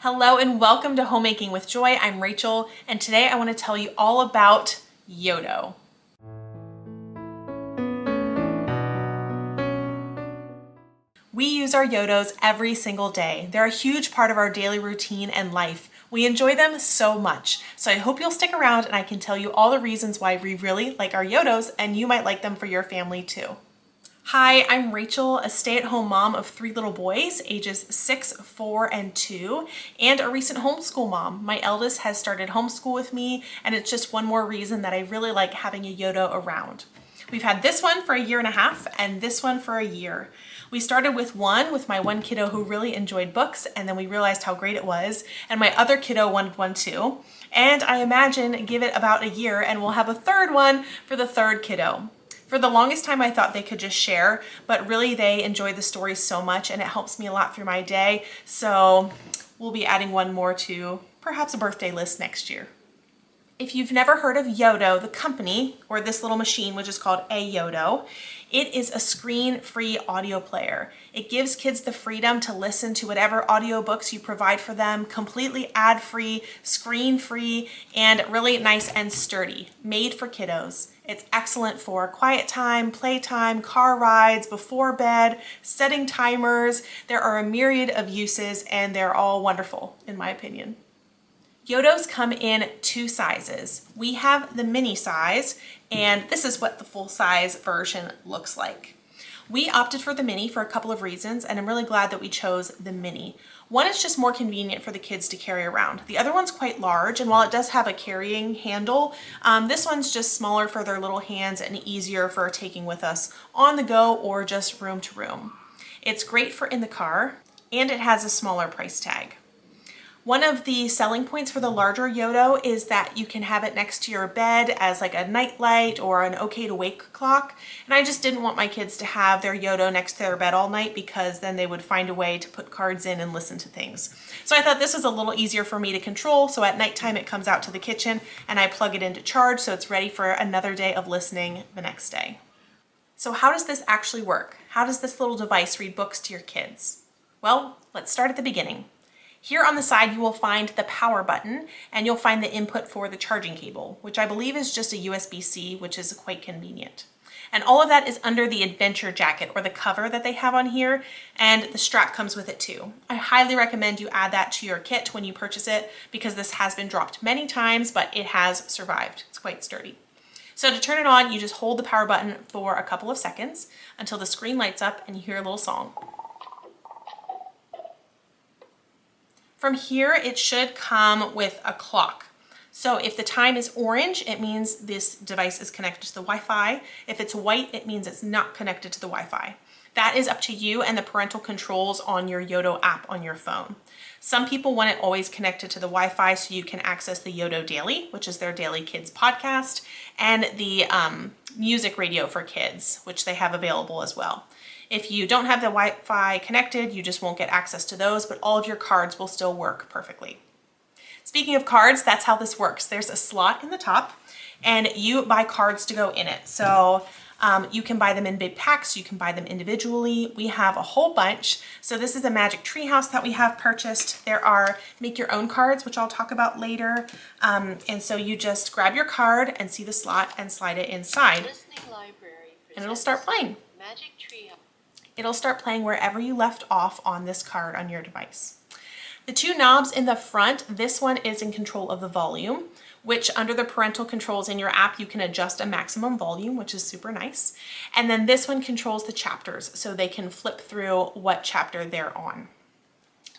Hello and welcome to Homemaking with Joy. I'm Rachel, and today I want to tell you all about Yoto. We use our Yotos every single day. They're a huge part of our daily routine and life. We enjoy them so much. So I hope you'll stick around and I can tell you all the reasons why we really like our Yotos and you might like them for your family too. Hi, I'm Rachel, a stay-at-home mom of 3 little boys, ages 6, 4, and 2, and a recent homeschool mom. My eldest has started homeschool with me, and it's just one more reason that I really like having a Yoto around. We've had this one for a year and a half, and this one for a year. We started with my one kiddo who really enjoyed books, and then we realized how great it was, and my other kiddo wanted one too. And I imagine give it about a year, and we'll have a third one for the third kiddo. For the longest time, I thought they could just share, but really they enjoy the stories so much and it helps me a lot through my day. So we'll be adding one more to perhaps a birthday list next year. If you've never heard of Yoto, the company, or this little machine, which is called a Yoto, it is a screen-free audio player. It gives kids the freedom to listen to whatever audiobooks you provide for them, completely ad-free, screen-free, and really nice and sturdy, made for kiddos. It's excellent for quiet time, playtime, car rides, before bed, setting timers. There are a myriad of uses, and they're all wonderful, in my opinion. Yotos come in 2 sizes. We have the mini size, and this is what the full size version looks like. We opted for the mini for a couple of reasons, and I'm really glad that we chose the mini. One is just more convenient for the kids to carry around. The other one's quite large, and while it does have a carrying handle, this one's just smaller for their little hands and easier for taking with us on the go or just room to room. It's great for in the car, and it has a smaller price tag. One of the selling points for the larger Yoto is that you can have it next to your bed as like a night light or an okay to wake clock. And I just didn't want my kids to have their Yoto next to their bed all night because then they would find a way to put cards in and listen to things. So I thought this was a little easier for me to control. So at nighttime it comes out to the kitchen and I plug it into charge so it's ready for another day of listening the next day. So how does this actually work? How does this little device read books to your kids? Well, let's start at the beginning. Here on the side, you will find the power button and you'll find the input for the charging cable, which I believe is just a USB-C, which is quite convenient. And all of that is under the adventure jacket or the cover that they have on here, and the strap comes with it too. I highly recommend you add that to your kit when you purchase it because this has been dropped many times, but it has survived. It's quite sturdy. So to turn it on, you just hold the power button for a couple of seconds until the screen lights up and you hear a little song. From here, it should come with a clock. So if the time is orange, it means this device is connected to the Wi-Fi. If it's white, it means it's not connected to the Wi-Fi. That is up to you and the parental controls on your Yoto app on your phone. Some people want it always connected to the Wi-Fi so you can access the Yoto Daily, which is their daily kids podcast, and the music radio for kids, which they have available as well. If you don't have the Wi-Fi connected, you just won't get access to those, but all of your cards will still work perfectly. Speaking of cards, that's how this works. There's a slot in the top and you buy cards to go in it. So you can buy them in big packs, you can buy them individually. We have a whole bunch. So this is a magic treehouse that we have purchased. There are make your own cards, which I'll talk about later. And so you just grab your card and see the slot and slide it inside. And it'll start playing. Magic treehouse. It'll start playing wherever you left off on this card on your device. The 2 knobs in the front, this one is in control of the volume, which under the parental controls in your app, you can adjust a maximum volume, which is super nice. And then this one controls the chapters, so they can flip through what chapter they're on.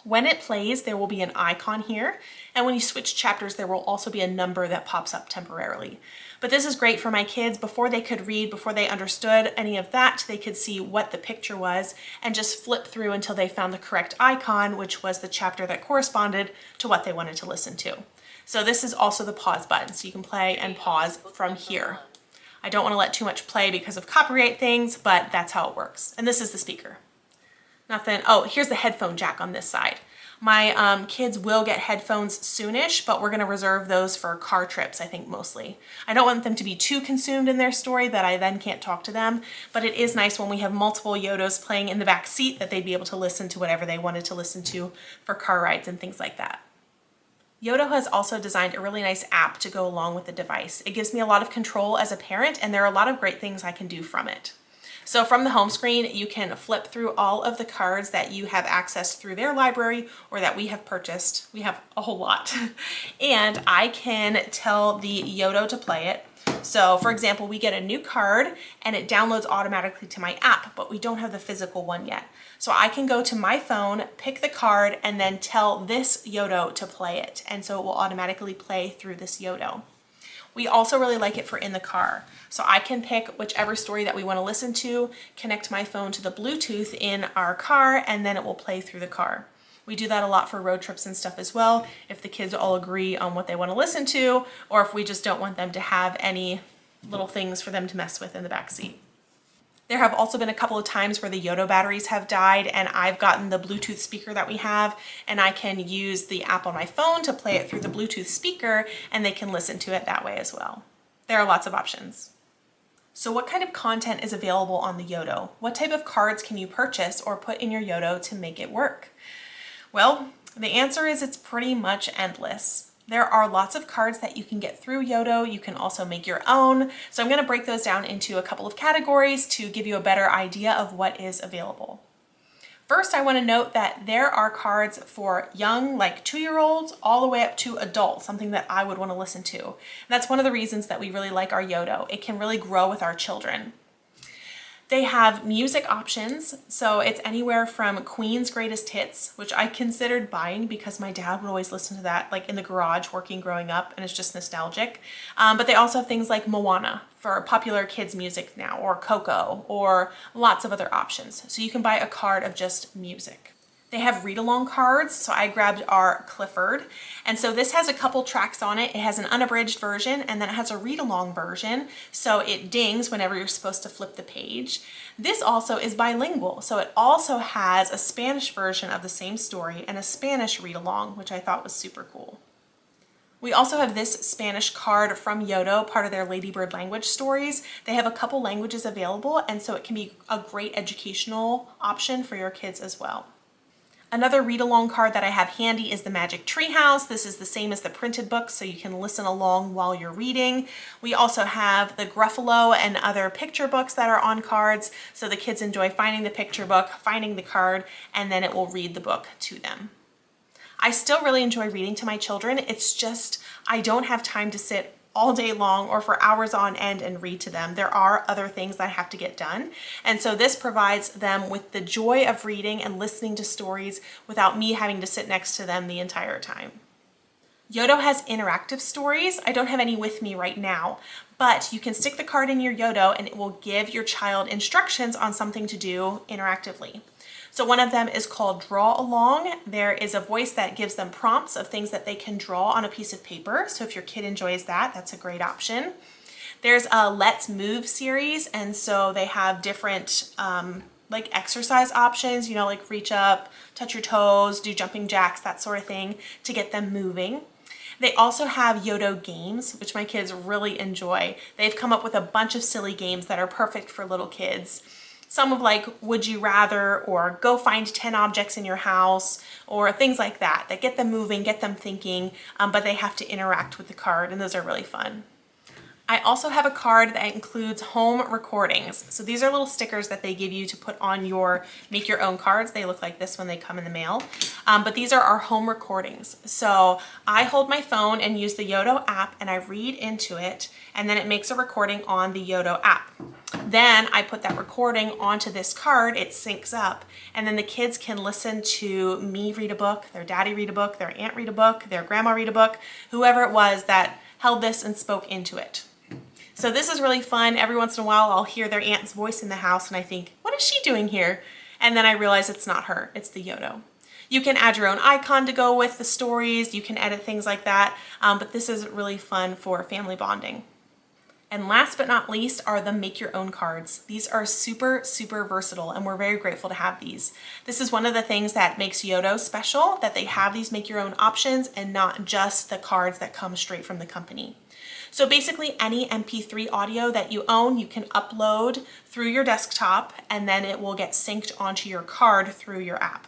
When it plays, there will be an icon here, and when you switch chapters, there will also be a number that pops up temporarily. But this is great for my kids. Before they could read, before they understood any of that, they could see what the picture was and just flip through until they found the correct icon, which was the chapter that corresponded to what they wanted to listen to. So this is also the pause button, so you can play and pause from here. I don't want to let too much play because of copyright things, but that's how it works. And this is the speaker. Nothing. Oh, here's the headphone jack on this side. My kids will get headphones soonish, but we're gonna reserve those for car trips, I think mostly. I don't want them to be too consumed in their story that I then can't talk to them, but it is nice when we have multiple Yotos playing in the back seat that they'd be able to listen to whatever they wanted to listen to for car rides and things like that. Yoto has also designed a really nice app to go along with the device. It gives me a lot of control as a parent, and there are a lot of great things I can do from it. So from the home screen, you can flip through all of the cards that you have accessed through their library or that we have purchased. We have a whole lot. And I can tell the Yoto to play it. So for example, we get a new card and it downloads automatically to my app, but we don't have the physical one yet. So I can go to my phone, pick the card, and then tell this Yoto to play it. And so it will automatically play through this Yoto. We also really like it for in the car. So I can pick whichever story that we want to listen to, connect my phone to the Bluetooth in our car, and then it will play through the car. We do that a lot for road trips and stuff as well, if the kids all agree on what they want to listen to, or if we just don't want them to have any little things for them to mess with in the back seat. There have also been a couple of times where the Yoto batteries have died and I've gotten the Bluetooth speaker that we have, and I can use the app on my phone to play it through the Bluetooth speaker and they can listen to it that way as well. There are lots of options. So what kind of content is available on the Yoto? What type of cards can you purchase or put in your Yoto to make it work? Well, the answer is it's pretty much endless. There are lots of cards that you can get through Yoto. You can also make your own. So I'm going to break those down into a couple of categories to give you a better idea of what is available. First, I want to note that there are cards for young, like 2-year-olds, all the way up to adults, something that I would want to listen to. And that's one of the reasons that we really like our Yoto. It can really grow with our children. They have music options, so it's anywhere from Queen's Greatest Hits, which I considered buying because my dad would always listen to that like in the garage working growing up, and it's just nostalgic. But they also have things like Moana for popular kids music now, or Coco, or lots of other options. So you can buy a card of just music. They have read-along cards, so I grabbed our Clifford. And so this has a couple tracks on it. It has an unabridged version, and then it has a read-along version, so it dings whenever you're supposed to flip the page. This also is bilingual, so it also has a Spanish version of the same story and a Spanish read-along, which I thought was super cool. We also have this Spanish card from Yoto, part of their Ladybird language stories. They have a couple languages available, and so it can be a great educational option for your kids as well. Another read-along card that I have handy is the Magic Treehouse. This is the same as the printed book, so you can listen along while you're reading. We also have the Gruffalo and other picture books that are on cards, so the kids enjoy finding the picture book, finding the card, and then it will read the book to them. I still really enjoy reading to my children. It's just I don't have time to sit all day long or for hours on end and read to them. There are other things that I have to get done. And so this provides them with the joy of reading and listening to stories without me having to sit next to them the entire time. Yoto has interactive stories. I don't have any with me right now, but you can stick the card in your Yoto and it will give your child instructions on something to do interactively. So one of them is called Draw Along. There is a voice that gives them prompts of things that they can draw on a piece of paper. So if your kid enjoys that, that's a great option. There's a Let's Move series, and so they have different like exercise options, you know, like reach up, touch your toes, do jumping jacks, that sort of thing to get them moving. They also have Yoto games, which my kids really enjoy. They've come up with a bunch of silly games that are perfect for little kids. Some of like Would You Rather, or Go Find 10 Objects in Your House, or things like that that get them moving, get them thinking, but they have to interact with the card, and those are really fun. I also have a card that includes home recordings. So these are little stickers that they give you to put on your make your own cards. They look like this when they come in the mail, but these are our home recordings. So I hold my phone and use the Yoto app and I read into it, and then it makes a recording on the Yoto app. Then I put that recording onto this card, it syncs up, and then the kids can listen to me read a book, their daddy read a book, their aunt read a book, their grandma read a book, whoever it was that held this and spoke into it. So this is really fun. Every once in a while I'll hear their aunt's voice in the house and I think, what is she doing here? And then I realize it's not her, it's the Yoto. You can add your own icon to go with the stories, you can edit things like that, but this is really fun for family bonding. And last but not least are the make your own cards. These are super, super versatile, and we're very grateful to have these. This is one of the things that makes Yoto special, that they have these make your own options and not just the cards that come straight from the company. So basically any MP3 audio that you own, you can upload through your desktop and then it will get synced onto your card through your app.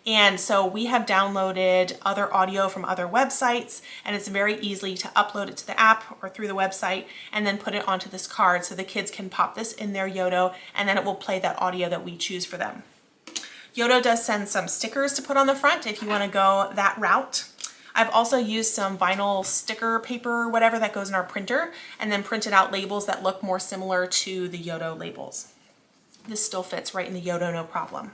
And so we have downloaded other audio from other websites, and it's very easy to upload it to the app or through the website and then put it onto this card so the kids can pop this in their Yoto and then it will play that audio that we choose for them. Yoto does send some stickers to put on the front if you want to go that route. I've also used some vinyl sticker paper, whatever that goes in our printer, and then printed out labels that look more similar to the Yoto labels. This still fits right in the Yoto, no problem.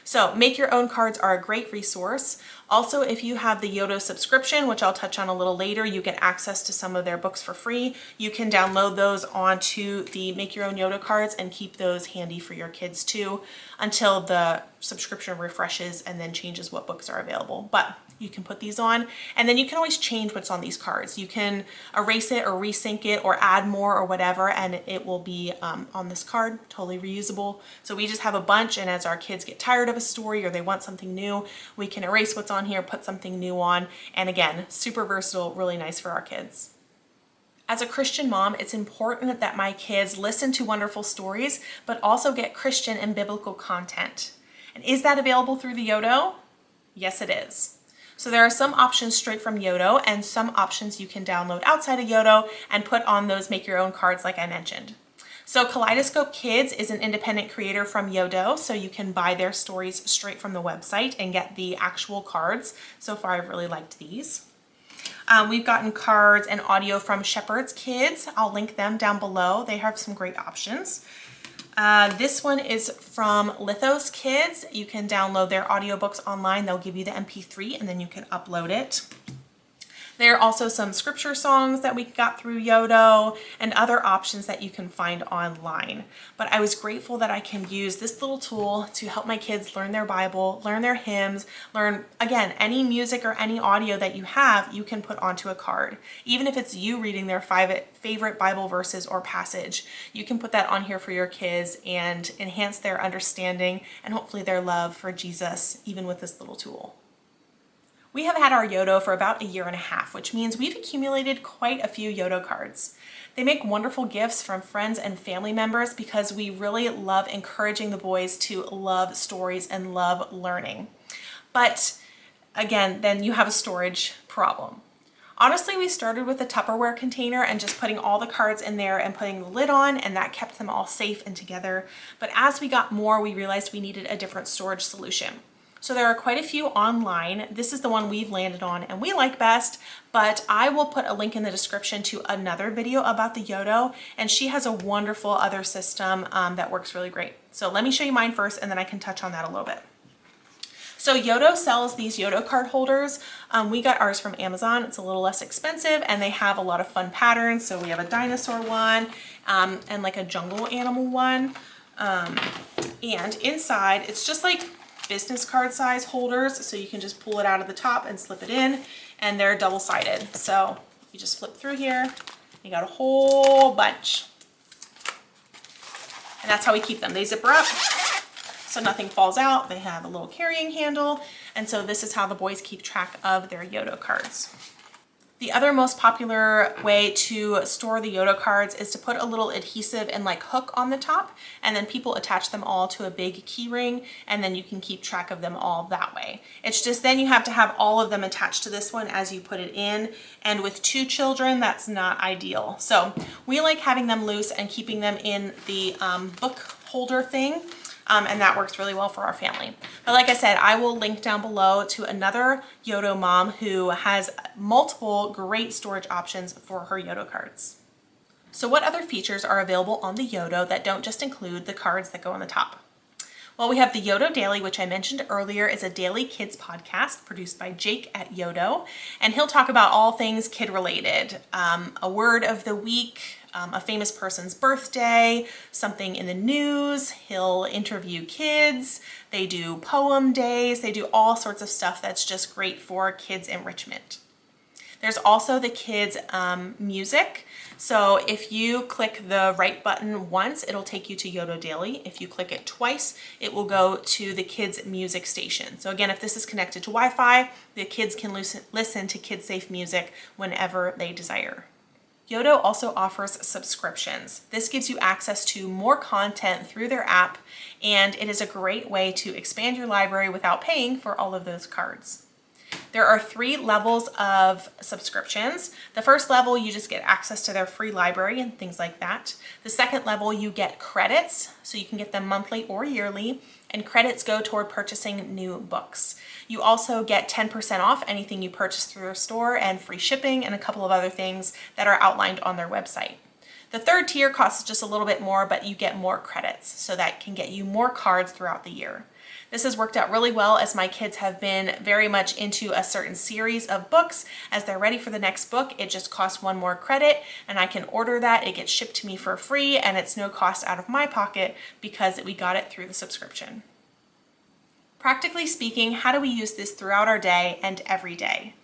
So make your own cards are a great resource. Also, if you have the Yoto subscription, which I'll touch on a little later, you get access to some of their books for free. You can download those onto the Make Your Own Yoto cards and keep those handy for your kids too until the subscription refreshes and then changes what books are available. But you can put these on and then you can always change what's on these cards. You can erase it or resync it or add more or whatever, and it will be on this card, totally reusable. So we just have a bunch, and as our kids get tired of a story or they want something new, we can erase what's on here, put something new on, and again, super versatile, really nice for our kids. As a Christian mom, it's important that my kids listen to wonderful stories, but also get Christian and biblical content. And is that available through the Yoto? Yes, it is. So there are some options straight from Yoto and some options you can download outside of Yoto and put on those make your own cards like I mentioned. So Kaleidoscope Kids is an independent creator from Yoto, so you can buy their stories straight from the website and get the actual cards. So far I've really liked these. We've gotten cards and audio from Shepherd's Kids. I'll link them down below. They have some great options. This one is from Lithos Kids. You can download their audiobooks online. They'll give you the MP3 and then you can upload it. There are also some scripture songs that we got through Yoto and other options that you can find online. But I was grateful that I can use this little tool to help my kids learn their Bible, learn their hymns, learn, again, any music or any audio that you have, you can put onto a card. Even if it's you reading their favorite Bible verses or passage, you can put that on here for your kids and enhance their understanding and hopefully their love for Jesus, even with this little tool. We have had our Yoto for about a year and a half, which means we've accumulated quite a few Yoto cards. They make wonderful gifts from friends and family members because we really love encouraging the boys to love stories and love learning. But again, then you have a storage problem. Honestly, we started with a Tupperware container and just putting all the cards in there and putting the lid on, and that kept them all safe and together. But as we got more, we realized we needed a different storage solution. So there are quite a few online. This is the one we've landed on and we like best, but I will put a link in the description to another video about the Yoto, and she has a wonderful other system that works really great. So let me show you mine first and then I can touch on that a little bit. So Yoto sells these Yoto card holders. We got ours from Amazon. It's a little less expensive and they have a lot of fun patterns. So we have a dinosaur one and like a jungle animal one. And inside, it's just like business card size holders, so you can just pull it out of the top and slip it in, and they're double-sided. So you just flip through here, you got a whole bunch. And that's how we keep them. They zipper up so nothing falls out. They have a little carrying handle, and so this is how the boys keep track of their Yoto cards. The other most popular way to store the Yoto cards is to put a little adhesive and like hook on the top, and then people attach them all to a big key ring, and then you can keep track of them all that way. It's just then you have to have all of them attached to this one as you put it in, and with 2 children, that's not ideal. So we like having them loose and keeping them in the book holder thing. And that works really well for our family. But like I said, I will link down below to another Yoto mom who has multiple great storage options for her Yoto cards. So what other features are available on the Yoto that don't just include the cards that go on the top? Well, we have the Yoto Daily, which I mentioned earlier is a daily kids podcast produced by Jake at Yoto, and he'll talk about all things kid related. A word of the week, a famous person's birthday, something in the news. He'll interview kids. They do poem days. They do all sorts of stuff that's just great for kids enrichment. There's also the kids music. So if you click the right button once, it'll take you to Yoto Daily. If you click it twice, it will go to the kids music station. So again, if this is connected to Wi-Fi, the kids can listen to kid-safe music whenever they desire. Yoto also offers subscriptions. This gives you access to more content through their app, and it is a great way to expand your library without paying for all of those cards. There are 3 levels of subscriptions. The first level, you just get access to their free library and things like that. The second level, you get credits, so you can get them monthly or yearly, and credits go toward purchasing new books. You also get 10% off anything you purchase through their store and free shipping and a couple of other things that are outlined on their website. The third tier costs just a little bit more, but you get more credits, so that can get you more cards throughout the year. This has worked out really well as my kids have been very much into a certain series of books. As they're ready for the next book, it just costs 1 more credit and I can order that. It gets shipped to me for free and it's no cost out of my pocket because we got it through the subscription. Practically speaking, how do we use this throughout our day and every day?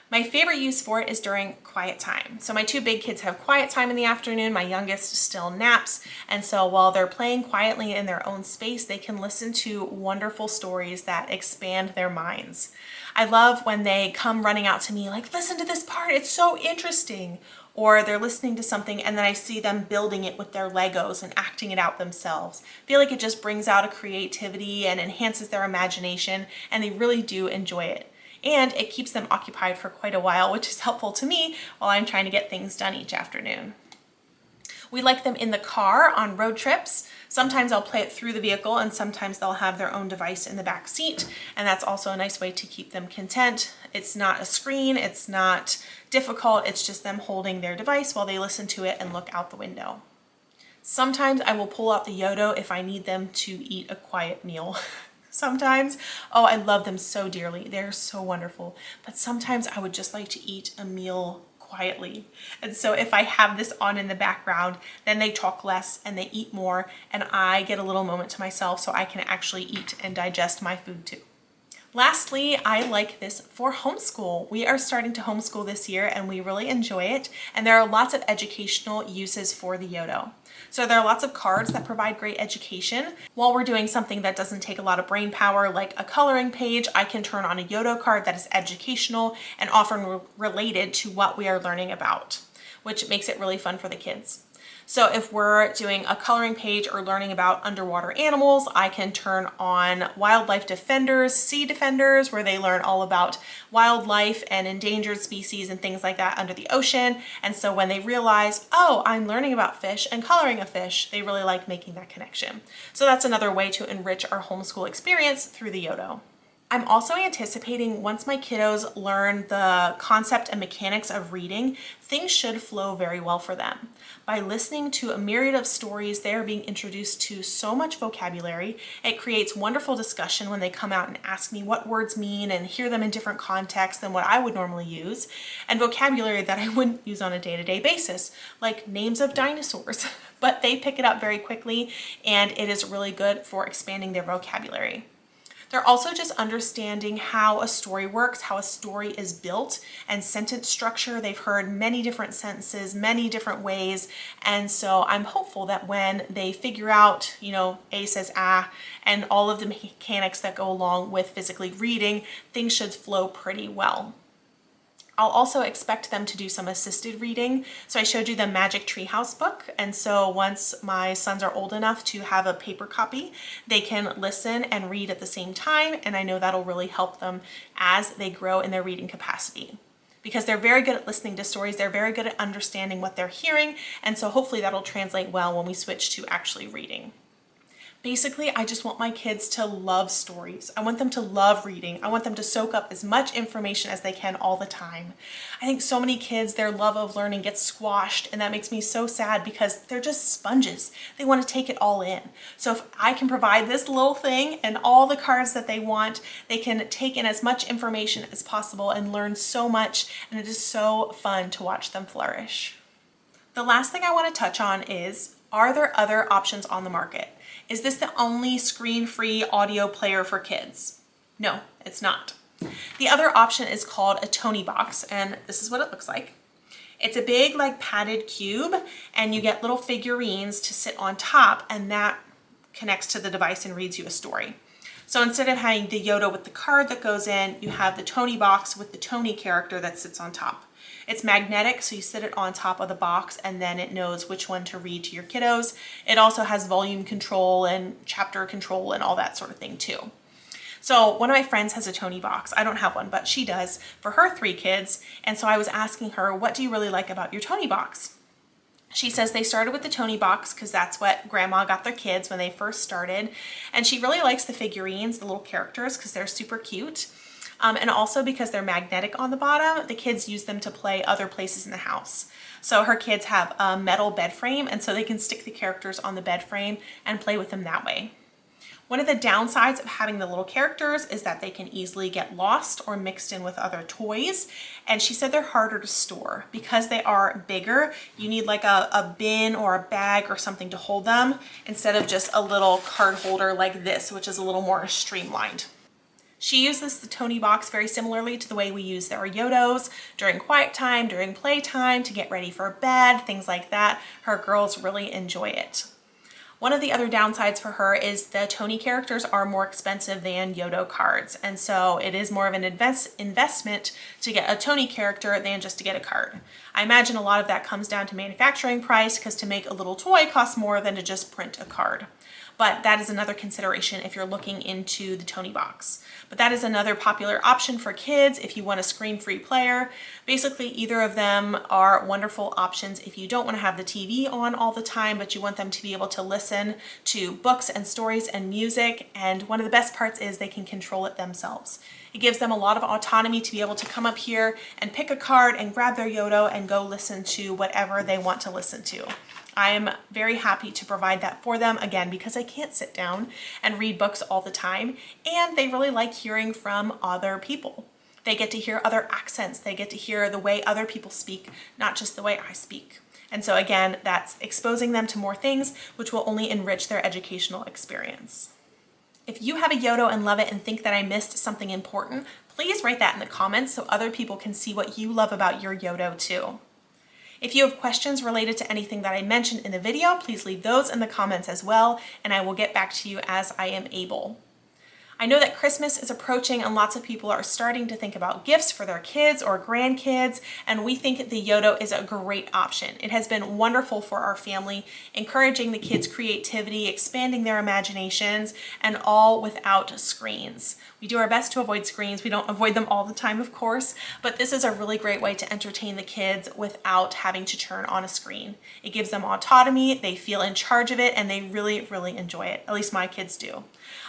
My favorite use for it is during quiet time. So my 2 big kids have quiet time in the afternoon. My youngest still naps. And so while they're playing quietly in their own space, they can listen to wonderful stories that expand their minds. I love when they come running out to me like, listen to this part, it's so interesting. Or they're listening to something and then I see them building it with their Legos and acting it out themselves. I feel like it just brings out a creativity and enhances their imagination, and they really do enjoy it. And it keeps them occupied for quite a while, which is helpful to me while I'm trying to get things done each afternoon. We like them in the car on road trips. Sometimes I'll play it through the vehicle and sometimes they'll have their own device in the back seat, and that's also a nice way to keep them content. It's not a screen, it's not difficult, it's just them holding their device while they listen to it and look out the window. Sometimes I will pull out the Yoto if I need them to eat a quiet meal. Sometimes, oh, I love them so dearly. They're so wonderful. But sometimes I would just like to eat a meal quietly. And so if I have this on in the background, then they talk less and they eat more, and I get a little moment to myself so I can actually eat and digest my food too. Lastly, I like this for homeschool. We are starting to homeschool this year and we really enjoy it. And there are lots of educational uses for the Yoto. So there are lots of cards that provide great education. While we're doing something that doesn't take a lot of brain power, like a coloring page, I can turn on a Yoto card that is educational and often related to what we are learning about, which makes it really fun for the kids. So if we're doing a coloring page or learning about underwater animals, I can turn on Wildlife Defenders, Sea Defenders, where they learn all about wildlife and endangered species and things like that under the ocean. And so when they realize, oh, I'm learning about fish and coloring a fish, they really like making that connection. So that's another way to enrich our homeschool experience through the Yoto. I'm also anticipating once my kiddos learn the concept and mechanics of reading, things should flow very well for them. By listening to a myriad of stories, they are being introduced to so much vocabulary. It creates wonderful discussion when they come out and ask me what words mean and hear them in different contexts than what I would normally use, and vocabulary that I wouldn't use on a day-to-day basis, like names of dinosaurs. But they pick it up very quickly, and it is really good for expanding their vocabulary. They're also just understanding how a story works, how a story is built, and sentence structure. They've heard many different sentences, many different ways, and so I'm hopeful that when they figure out, A says ah, and all of the mechanics that go along with physically reading, things should flow pretty well. I'll also expect them to do some assisted reading. So I showed you the Magic Treehouse book. And so once my sons are old enough to have a paper copy, they can listen and read at the same time. And I know that'll really help them as they grow in their reading capacity. Because they're very good at listening to stories, they're very good at understanding what they're hearing. And so hopefully that'll translate well when we switch to actually reading. Basically, I just want my kids to love stories. I want them to love reading. I want them to soak up as much information as they can all the time. I think so many kids, their love of learning gets squashed, and that makes me so sad because they're just sponges. They want to take it all in. So if I can provide this little thing and all the cards that they want, they can take in as much information as possible and learn so much, and it is so fun to watch them flourish. The last thing I want to touch on is, are there other options on the market? Is this the only screen-free audio player for kids? No, it's not. The other option is called a Toniebox, and this is what it looks like. It's a big like padded cube, and you get little figurines to sit on top, and that connects to the device and reads you a story. So instead of having the Yoto with the card that goes in, you have the Toniebox with the Tony character that sits on top. It's magnetic, so you sit it on top of the box and then it knows which one to read to your kiddos. It also has volume control and chapter control and all that sort of thing too. So one of my friends has a Toniebox. I don't have one, but she does for her 3 kids. And so I was asking her, what do you really like about your Toniebox? She says they started with the Toniebox because that's what grandma got their kids when they first started. And she really likes the figurines, the little characters, because they're super cute. And also because they're magnetic on the bottom, the kids use them to play other places in the house. So her kids have a metal bed frame, and so they can stick the characters on the bed frame and play with them that way. One of the downsides of having the little characters is that they can easily get lost or mixed in with other toys. And she said they're harder to store. Because they are bigger, you need like a bin or a bag or something to hold them instead of just a little card holder like this, which is a little more streamlined. She uses the Toniebox very similarly to the way we use our Yotos during quiet time, during playtime, to get ready for bed, things like that. Her girls really enjoy it. One of the other downsides for her is the Tony characters are more expensive than Yoto cards, and so it is more of an investment to get a Tony character than just to get a card. I imagine a lot of that comes down to manufacturing price, because to make a little toy costs more than to just print a card. But that is another consideration if you're looking into the Toniebox. But that is another popular option for kids if you want a screen-free player. Basically, either of them are wonderful options if you don't want to have the TV on all the time, but you want them to be able to listen to books and stories and music. And one of the best parts is they can control it themselves. It gives them a lot of autonomy to be able to come up here and pick a card and grab their Yoto and go listen to whatever they want to listen to. I'm very happy to provide that for them, again, because I can't sit down and read books all the time, and they really like hearing from other people. They get to hear other accents. They get to hear the way other people speak, not just the way I speak. And so again, that's exposing them to more things, which will only enrich their educational experience. If you have a Yoto and love it and think that I missed something important, please write that in the comments so other people can see what you love about your Yoto too. If you have questions related to anything that I mentioned in the video, please leave those in the comments as well, and I will get back to you as I am able. I know that Christmas is approaching and lots of people are starting to think about gifts for their kids or grandkids, and we think the Yoto is a great option. It has been wonderful for our family, encouraging the kids' creativity, expanding their imaginations, and all without screens. We do our best to avoid screens. We don't avoid them all the time, of course, but this is a really great way to entertain the kids without having to turn on a screen. It gives them autonomy, they feel in charge of it, and they really, really enjoy it. At least my kids do.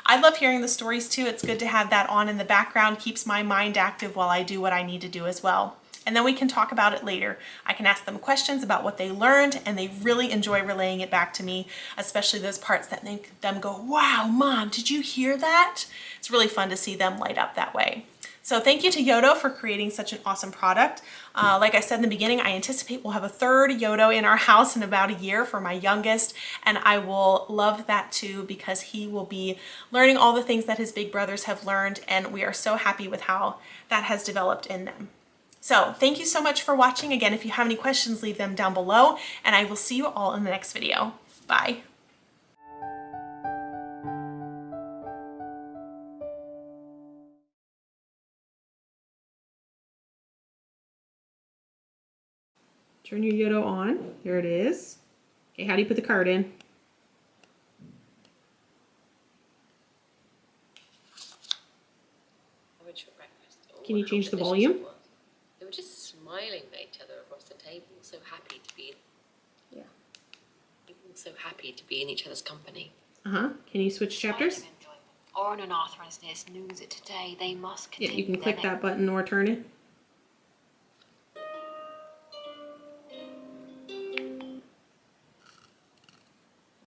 I love hearing the stories too. It's good to have that on in the background, keeps my mind active while I do what I need to do as well. And then we can talk about it later. I can ask them questions about what they learned, and they really enjoy relaying it back to me, especially those parts that make them go, wow, Mom, did you hear that? It's really fun to see them light up that way. So thank you to Yoto for creating such an awesome product. Like I said in the beginning, I anticipate we'll have a 3rd Yoto in our house in about a year for my youngest, and I will love that too because he will be learning all the things that his big brothers have learned, and we are so happy with how that has developed in them. So thank you so much for watching. Again, if you have any questions, leave them down below, and I will see you all in the next video. Bye. Turn your Yoto on. There it is. Okay, how do you put the card in? Can you change the volume? They were just smiling at each other across the table, so happy to be so happy to be in each other's company. Can you switch chapters? Oren and Arthur and Sneers snooze it today. They must continue. Yeah, you can click that button or turn it.